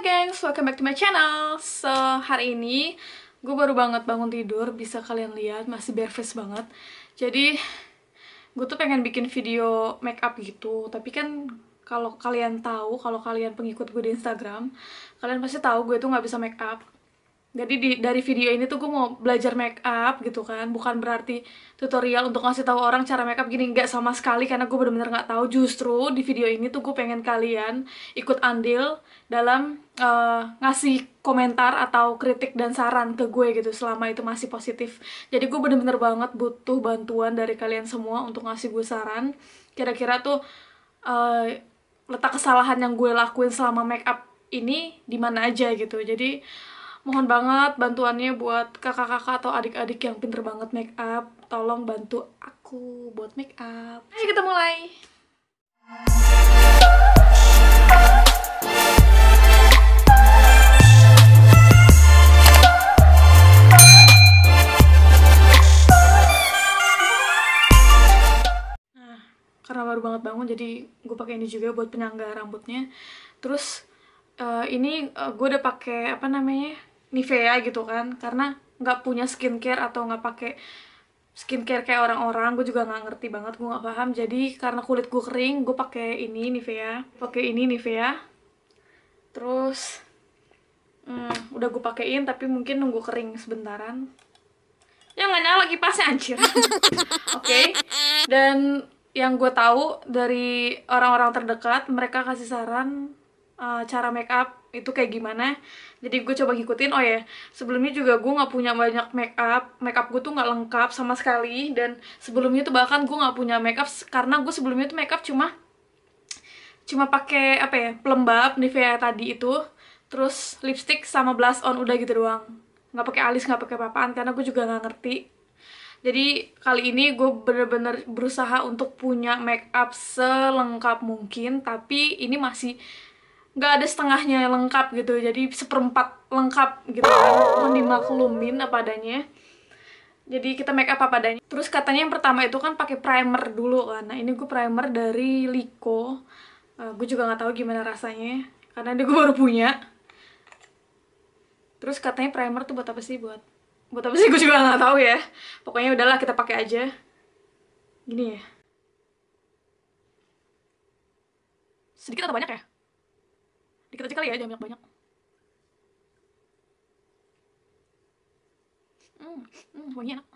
gengs, welcome back to my channel. So, hari ini gue baru banget bangun tidur. Bisa kalian lihat, masih bare face banget. Jadi, gue tuh pengen bikin video make up gitu. Tapi kan, kalau kalian tahu, kalau kalian pengikut gue di Instagram, kalian pasti tahu gue tuh nggak bisa make up. Jadi dari video ini tuh gue mau belajar make up gitu kan. Bukan berarti tutorial untuk ngasih tahu orang cara make up gini, nggak sama sekali, karena gue bener-bener nggak tahu. Justru di video ini tuh gue pengen kalian ikut andil dalam ngasih komentar atau kritik dan saran ke gue gitu, selama itu masih positif. Jadi gue bener-bener banget butuh bantuan dari kalian semua untuk ngasih gue saran. Kira-kira tuh letak kesalahan yang gue lakuin selama make up ini di mana aja gitu. Jadi mohon banget bantuannya buat kakak-kakak atau adik-adik yang pinter banget make up. Tolong bantu aku buat make up. Ayo kita mulai. Nah, karena baru banget bangun jadi gue pakai ini juga buat penyangga rambutnya. Terus ini gue udah pakai apa namanya, Nivea gitu kan, karena nggak punya skincare atau nggak pakai skincare kayak orang-orang. Gue juga nggak ngerti banget, gue nggak paham. Jadi karena kulit gue kering, gue pakai ini Nivea. Terus udah gue pakein, tapi mungkin nunggu kering sebentaran. Ya nggak nyala kipasnya, anjir. Oke. Dan yang gue tahu dari orang-orang terdekat, mereka kasih saran cara make up itu kayak gimana. Jadi gue coba ngikutin. Oh ya, sebelumnya juga gue nggak punya banyak make up gue tuh nggak lengkap sama sekali. Dan sebelumnya tuh bahkan gue nggak punya make up, karena gue sebelumnya tuh make up cuma pakai apa ya, pelembab Nivea tadi itu, terus lipstick sama blush on, udah gitu doang. Nggak pakai alis, nggak pakai apa-apaan, karena gue juga nggak ngerti. Jadi kali ini gue bener-bener berusaha untuk punya make up selengkap mungkin, tapi ini masih nggak ada setengahnya lengkap gitu, jadi seperempat lengkap gitu kan. Mohon dimaklumin apa adanya. Jadi kita make up apa adanya. Terus katanya yang pertama itu kan pakai primer dulu kan. Nah ini gue primer dari Liko. Gue juga nggak tahu gimana rasanya, karena ini gue baru punya. Terus katanya primer tuh buat apa sih? Buat apa sih? Gue juga nggak tahu ya. Pokoknya udahlah, kita pakai aja. Gini ya. Sedikit atau banyak ya? Dikit aja kali ya, jangan banyak-banyak. Wangi enak.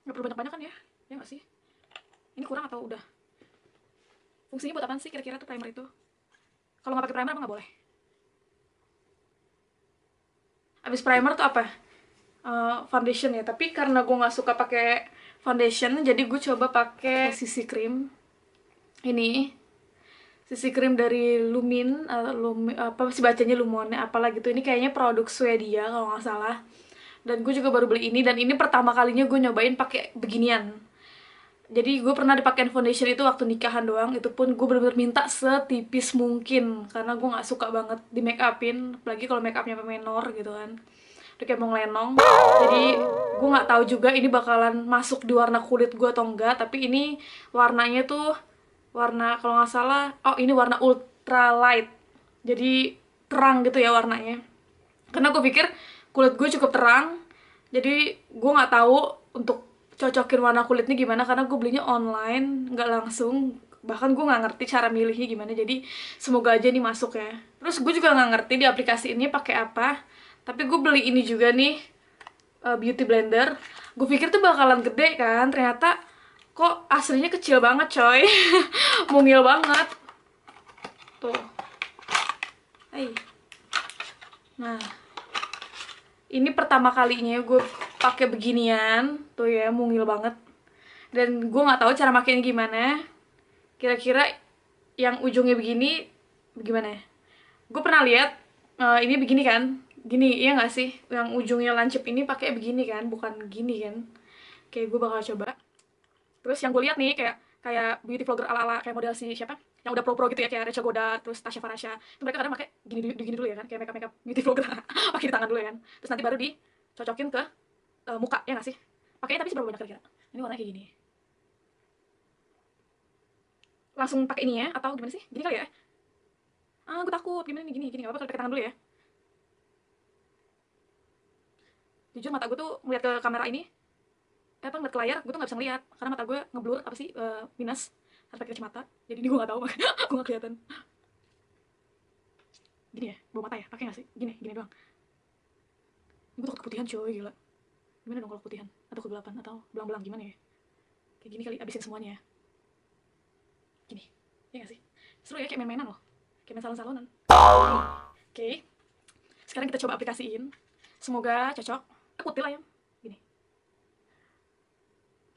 Nggak perlu banyak-banyak kan ya? Ya nggak sih? Ini kurang atau udah? Fungsinya buat apaan sih kira-kira tuh primer itu? Kalau nggak pakai primer apa nggak boleh? Abis primer tuh apa? Foundation ya. Tapi karena gue nggak suka pakai foundation, jadi gue coba pakai CC cream. Ini CC cream dari Lumin, apa sih bacanya, Lumone apalah gitu. Ini kayaknya produk Swedia kalau nggak salah. Dan gue juga baru beli ini, dan ini pertama kalinya gue nyobain pakai beginian. Jadi gue pernah dipakein foundation itu waktu nikahan doang. Itu pun gue bener-bener minta setipis mungkin, karena gue nggak suka banget di make upin, apalagi kalau make upnya menor gitu kan, udah kayak mau ngelenong. Jadi gue nggak tahu juga ini bakalan masuk di warna kulit gue atau enggak. Tapi ini warnanya tuh warna, kalau nggak salah, oh ini warna ultra light, jadi terang gitu ya warnanya. Karena gue pikir kulit gue cukup terang, jadi gue nggak tahu untuk cocokin warna kulitnya gimana, karena gue belinya online, nggak langsung. Bahkan gue nggak ngerti cara milihnya gimana. Jadi semoga aja nih masuk ya. Terus gue juga nggak ngerti di aplikasi ini pakai apa, tapi gue beli ini juga nih, beauty blender. Gue pikir tuh bakalan gede kan, ternyata kok aslinya kecil banget coy. Mungil banget tuh. Hai. Nah, ini pertama kalinya gue pakai beginian tuh ya, mungil banget. Dan gue nggak tahu cara makainya gimana. Kira-kira yang ujungnya begini gimana? Gue pernah lihat ini begini kan, gini iya nggak sih? Yang ujungnya lancip ini pakai begini kan, bukan gini kan? Kayak gue bakal coba. Terus yang gue lihat nih kayak beauty vlogger ala-ala kayak model si siapa? Yang udah pro-pro gitu ya, kayak Rachel Goddard, terus Tasya Farasha. Itu mereka kadang pakai gini dulu ya kan, kayak makeup beauty vlogger. Pakai di tangan dulu ya kan. Terus nanti baru dicocokin ke muka, ya nggak sih? Pakainya tapi seberapa banyak kira-kira? Ini warnanya kayak gini. langsung pakai ini ya, atau gimana sih? Gini kali ya? Gue takut. Gimana nih, gini, gak apa-apa pakai tangan dulu ya. Jujur mata gue tuh ngeliat ke kamera ini, ngeliat ke layar, gue tuh gak bisa ngeliat karena mata gue ngeblur apa sih, minus harus pakai kacamata. Jadi ini gue gak tahu makanya gue gak kelihatan. Gini ya, bawa mata ya, pakai gak sih? Gini doang. Ini gue takut keputihan coy, gila. Gimana dong kalau keputihan? Atau kegelapan? Atau belang-belang gimana ya? Kayak gini kali, abisin semuanya ya. Gini, ya gak sih? Seru ya, kayak main-mainan loh. Kayak main salon-salonan. Oke, sekarang kita coba aplikasiin. Semoga cocok. Putih lah ya. Gini.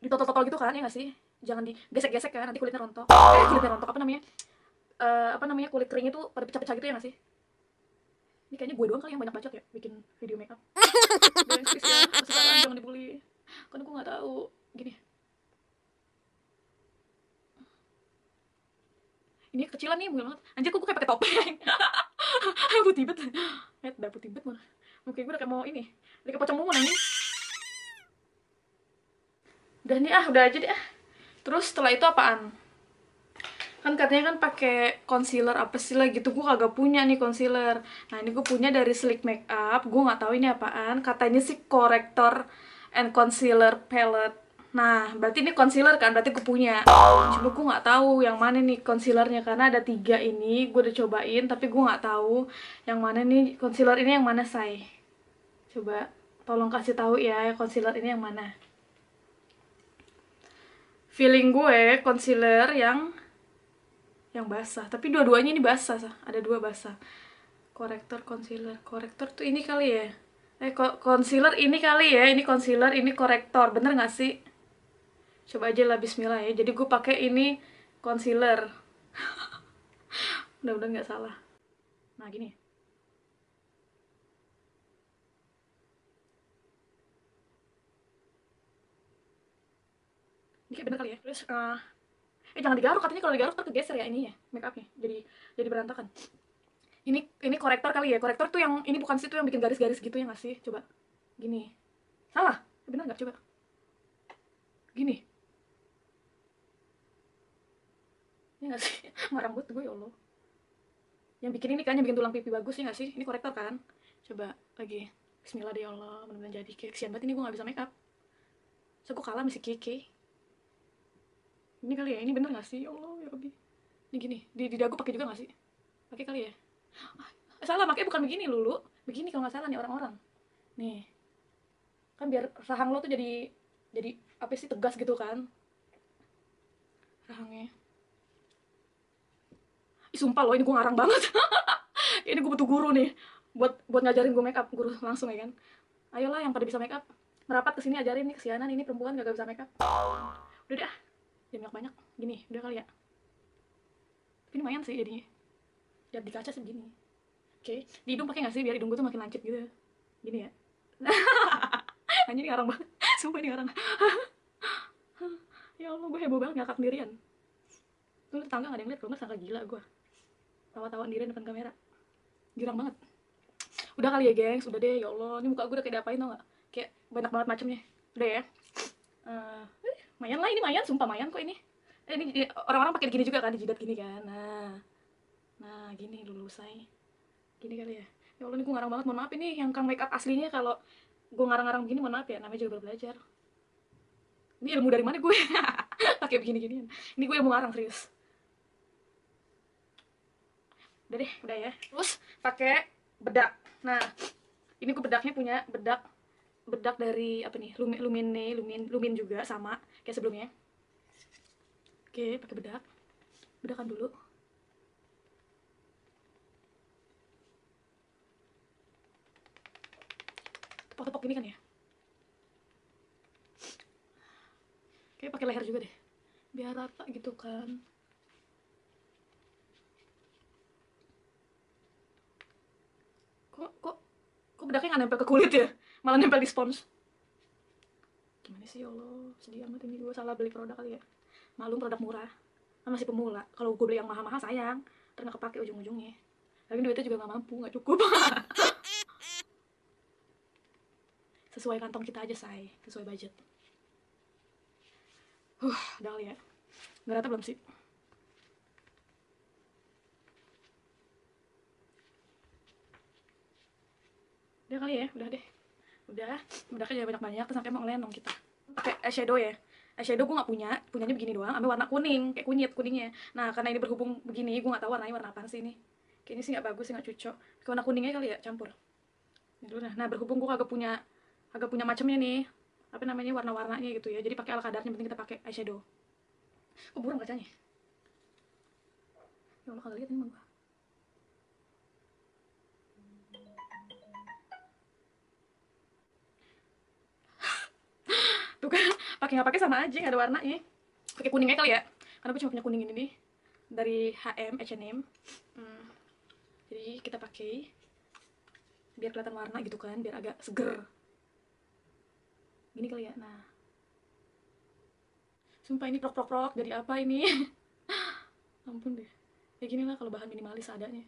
Ditotol-totol gitu kan, ya gak sih? Jangan digesek-gesek kan, nanti kulitnya rontok. Kulitnya rontok, apa namanya? Kulit kering itu pada pecah-pecah gitu ya gak sih? Ini kayaknya gue doang kali yang banyak bacot ya bikin video makeup. Guys, please ya, kesukaan jangan dibully. Karena gue gak tahu. Gini. Ini kecilan nih, banget. Anjir, kok gue kayak pakai topeng. Putih banget. Udah putih banget malah. Mungkin gue udah kayak mau ini. Udah kayak pocong mumun anjing. Udah nih udah aja deh. Terus setelah itu apaan? Kan katanya kan pakai concealer apa sih lah gitu, gue kagak punya nih concealer. Nah ini gue punya dari Sleek Makeup, gue nggak tahu ini apaan. Katanya sih corrector and concealer palette. Nah berarti ini concealer kan, berarti gue punya. Cuma gue nggak tahu yang mana nih concealernya karena ada 3 ini, gue udah cobain tapi gue nggak tahu yang mana nih concealer ini yang mana say. Coba tolong kasih tahu ya concealer ini yang mana. Feeling gue concealer yang basah, tapi dua-duanya ini basah, ada 2 basah. Korektor, concealer, korektor tuh ini kali ya, concealer ini kali ya, ini concealer, ini korektor, bener nggak sih? Coba aja lah, bismillah ya. Jadi gue pakai ini concealer. Mudah-mudahan nggak salah. Nah gini, ini kayak bener kali ya. Terus jangan digaruk, katanya kalau digaruk tuh kegeser ya ini ya make upnya, jadi berantakan. Ini korektor kali ya, korektor tuh yang ini bukan sih, tuh yang bikin garis-garis gitu ya nggak sih? Coba gini, salah bener nggak? Coba gini, ya nggak sih? Ngarang banget gue, ya Allah. Yang bikin ini kan, yang bikin tulang pipi bagus ya nggak sih? Ini korektor kan? Coba lagi, bismillah deh ya Allah, bener-bener jadi. Kayak kesian banget ini gue nggak bisa make up, so gue kalah masih Kiki. Ini kali ya, ini bener nggak sih? Ya Allah ya Rabbi, ini gini di dagu pakai juga nggak sih? Pakai kali ya. Salah, makanya bukan begini Lulu, begini kalau nggak salah nih orang-orang nih, kan biar rahang lo tuh jadi apa sih, tegas gitu kan rahangnya. Ih sumpah loh, ini gue ngarang banget. Ini gue butuh guru nih buat ngajarin gue make up, guru langsung ya kan. Ayolah yang pada bisa make up, merapat ke sini, ajarin nih, kesianan ini perempuan gak bisa make up. Udah deh jangan banyak gini, udah kali ya. Tapi ini lumayan sih jadinya, lihat di kaca sih begini. Oke, di hidung pakai nggak sih biar hidung gue tuh makin lancip gitu, gini ya. Anjir ini ngarang banget. Sumpah ini ngarang. Ya Allah, gue heboh banget ngakak sendirian. Tuh tetangga gak ada yang liat, kalau nggak sangka gila gue tawa-tawa sendirian depan kamera. Girang banget. Udah kali ya gengs, udah deh ya Allah. Ini muka gue udah kayak diapain tau gak? Kayak banyak banget macemnya. Udah ya. Mayan lah, ini mayan, sumpah mayan kok ini. Ini orang-orang pakai gini juga kan, dijidat gini kan. Nah gini dulu say. Gini kali ya. Ya Allah, ini gue ngarang banget, mohon maaf ini yang kang makeup aslinya kalau gue ngarang-ngarang begini, mohon maaf ya, namanya juga baru belajar. Ini ilmu dari mana gue? Pakai begini-ginian. Ini gue ilmu ngarang serius. Udah deh, udah ya. Terus pakai bedak. Nah, ini gue bedaknya punya bedak dari apa nih? Lumin juga sama kayak sebelumnya. Oke, pakai bedak. Bedakan dulu. Tepok-tepok ini kan ya. Oke, pakai leher juga deh. Biar rata gitu kan. Kok bedaknya nggak nempel ke kulit ya? Malah nempel di spons. Gimana sih ya Allah, sedih amat ini, gue salah beli produk kali ya. Malum produk murah, kan masih pemula. Kalau gue beli yang mahal-mahal sayang, ntar nggak kepake ujung-ujungnya. Tapi duitnya juga nggak mampu, nggak cukup. Sesuai kantong kita aja say, sesuai budget. Udah kali ya. Nggak rata belum sih? kali ya, udah deh. Udah kan jangan banyak-banyak, terus sampai mau ngelenong kita. Pakai eyeshadow ya. Eyeshadow gue nggak punyanya begini doang, ambil warna kuning, kayak kunyit kuningnya. Nah, karena ini berhubung begini, gue nggak tahu warnanya warna apa sih ini. Kayaknya sih nggak bagus sih, nggak cocok. Pakai warna kuningnya kali ya, campur. Ini dulu nah, berhubung gue agak punya macamnya nih, apa namanya, warna-warnanya gitu ya. Jadi pakai ala kadarnya, penting kita pakai eyeshadow. Kok burung kacanya? Ya Allah, kagak lihat ini mah gue. Tuh kan, pakai nggak pakai sama aja, nggak ada warnanya. Pakai kuningnya kali ya, karena gue cuma punya kuning ini nih dari H&M. Jadi kita pakai biar kelihatan warna gitu kan, biar agak seger gini kali ya. Nah, sumpah ini prok jadi apa ini? Ampun deh, kayak gini lah kalau bahan minimalis seadanya,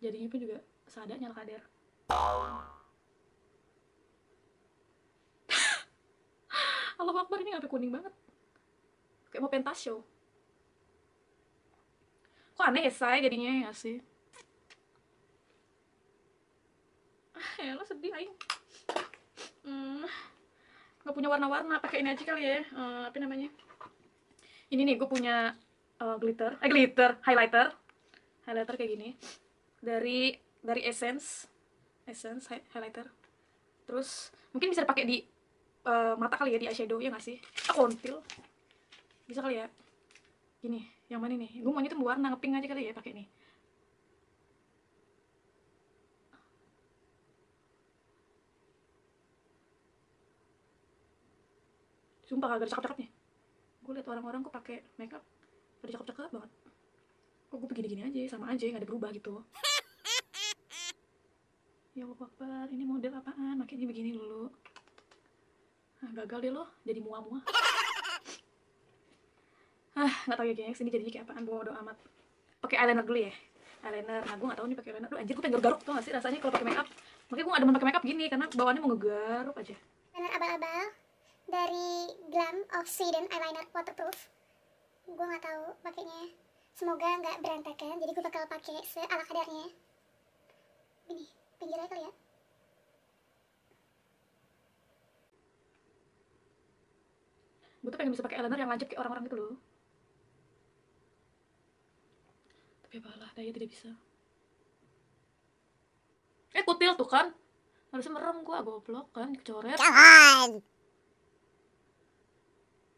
jadinya pun juga seadanya lah kadar. Allahu Akbar, ini ngapain kuning banget, kayak mau pentas show. Kok aneh ya say jadinya ya sih. Ya lo sedih aing. Nggak punya warna-warna, pakai ini aja kali ya. Apa namanya, ini nih gue punya glitter highlighter kayak gini dari Essence highlighter. Terus mungkin bisa dipakai di mata kali ya, di eyeshadow ya nggak sih? Kontil bisa kali ya. Gini, yang mana nih? Gue maunya tuh warna ngepink aja kali ya, pakai nih. Sumpah kagak ada cakep-cakepnya. Gue liat orang-orang kok pakai makeup pada cakep-cakep banget. Kok gue begini-gini aja, sama aja, nggak ada berubah gitu. Ya Allah Akbar, ini model apaan? Makanya begini dulu. Ah, gagal deh lo, jadi muah-muah. Nggak tahu ya gengs, ini jadinya kayak apaan, bodo amat. Pakai eyeliner dulu ya. Eyeliner, nah gue nggak tahu nih pakai eyeliner. Duh, anjir, gue pengen garuk tau gak sih rasanya kalau pakai makeup. Makanya gue nggak demen pakai makeup gini karena bawaannya mau ngegaruk aja. Eyeliner abal-abal dari Glam of Sweden eyeliner waterproof. Gue nggak tahu pakainya. Semoga nggak berantakan. Jadi gue bakal pakai seala kadarnya. Ini pinggirnya kali ya. Gue tuh pengen bisa pakai eyeliner yang lancip kayak orang-orang gitu loh. Tapi apalah, daya tidak bisa. Kutil tuh kan. Harusnya merem gue, goblok kan, kecoret. Jangan.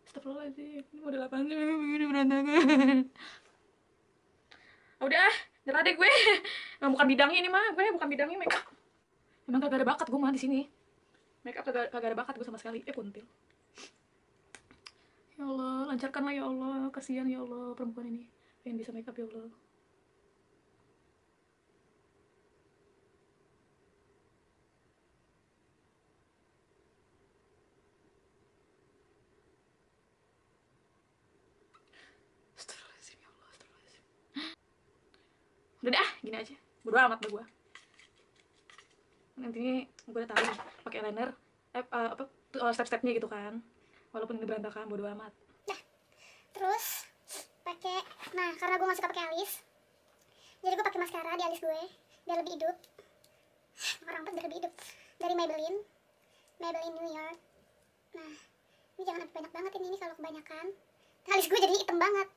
Astagfirullahaladzim, ini model apaan sih, begini berantakan. Udah, nyerah deh gue. Emang bukan bidangnya ini mah, gue bukan bidangnya makeup. Emang kagak ada bakat gue mah di sini. Makeup kagak ada bakat gue sama sekali. Kuntil. Ya Allah, lancarkanlah ya Allah, kasihan ya Allah perempuan ini. Pengen bisa makeup ya Allah. Astagfirullahaladzim ya Allah, astagfirullahaladzim. Udah deh, gini aja. Bodo amat gue. Nanti gue udah tahu pakai eyeliner, step-stepnya gitu kan. Walaupun ini berantakan, bodo amat. Nah, terus pakai, nah karena gue nggak suka pakai alis, jadi gue pakai maskara di alis gue biar lebih hidup. Orang tuh biar lebih hidup. Dari Maybelline New York. Nah, ini jangan sampai banyak banget ini kalau kebanyakan. Alis gue jadi hitam banget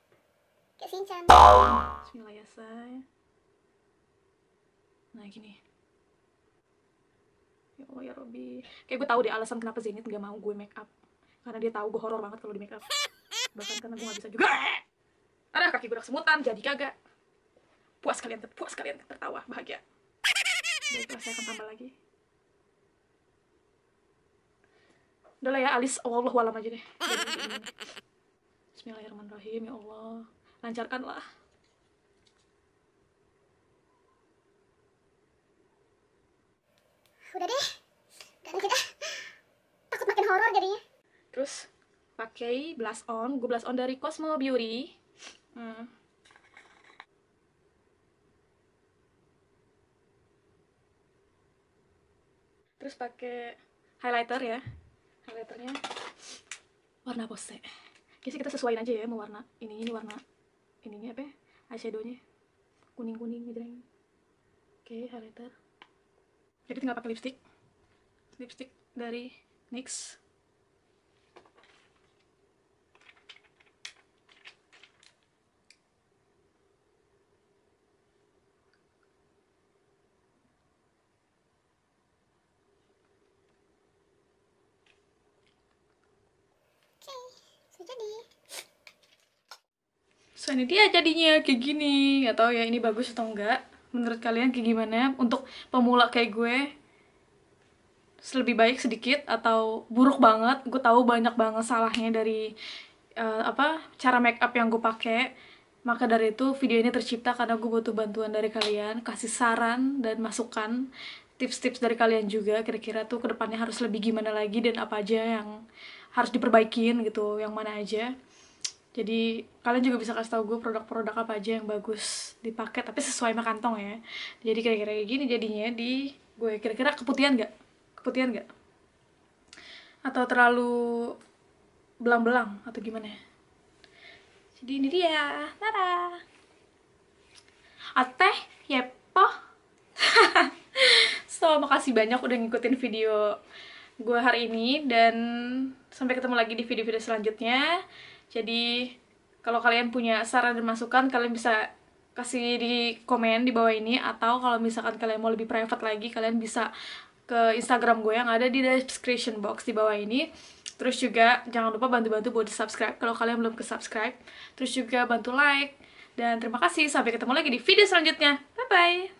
kayak Shinchan. Bismillah ya say. Nah gini. Ya Allah ya Robby. Kayak gue tahu deh alasan kenapa Zenith gak mau gue make up. Karena dia tahu gue horor banget kalau di make up. Bahkan karena gue gak bisa juga. Ada kaki gue udah kesemutan, jadi kagak. Puas kalian tertawa, bahagia. Baiklah, saya akan tambah lagi. Udah lah ya, alis wallahualam aja deh. Bismillahirrahmanirrahim, ya Allah. Lancarkanlah. Udah deh, gak kita takut makin horor jadinya. Terus pakai blush on, gue blush on dari Cosmo Beauty. Terus pakai highlighter ya, highlighternya warna pose. Kayaknya kita sesuaiin aja ya mau warna ini warna ininya apa ya, eyeshadownya kuning aja. Oke, highlighter. Jadi tinggal pakai lipstick. lipstick dari NYX. Oke, sudah jadi. So ini dia jadinya kayak gini. Gak tau ya ini bagus atau enggak. Menurut kalian kayak gimana? Untuk pemula kayak gue, lebih baik sedikit atau buruk banget? Gue tahu banyak banget salahnya dari cara make up yang gue pakai. Maka dari itu video ini tercipta karena gue butuh bantuan dari kalian, kasih saran dan masukan, tips-tips dari kalian juga. Kira-kira tuh kedepannya harus lebih gimana lagi dan apa aja yang harus diperbaikin gitu, yang mana aja. Jadi kalian juga bisa kasih tahu gue produk-produk apa aja yang bagus dipakai tapi sesuai sama kantong ya. Jadi kira-kira kayak gini jadinya di gue. Kira-kira keputihan nggak? Keputihan nggak? Atau terlalu belang-belang atau gimana ya? Jadi ini dia, tada. Ateh, yepo. So, makasih banyak udah ngikutin video gue hari ini dan sampai ketemu lagi di video-video selanjutnya. Jadi kalau kalian punya saran dan masukan, kalian bisa kasih di komen di bawah ini, atau kalau misalkan kalian mau lebih private lagi, kalian bisa ke Instagram gue yang ada di description box di bawah ini. Terus juga jangan lupa bantu-bantu buat di subscribe kalau kalian belum ke subscribe. Terus juga bantu like. Dan terima kasih, sampai ketemu lagi di video selanjutnya. Bye bye.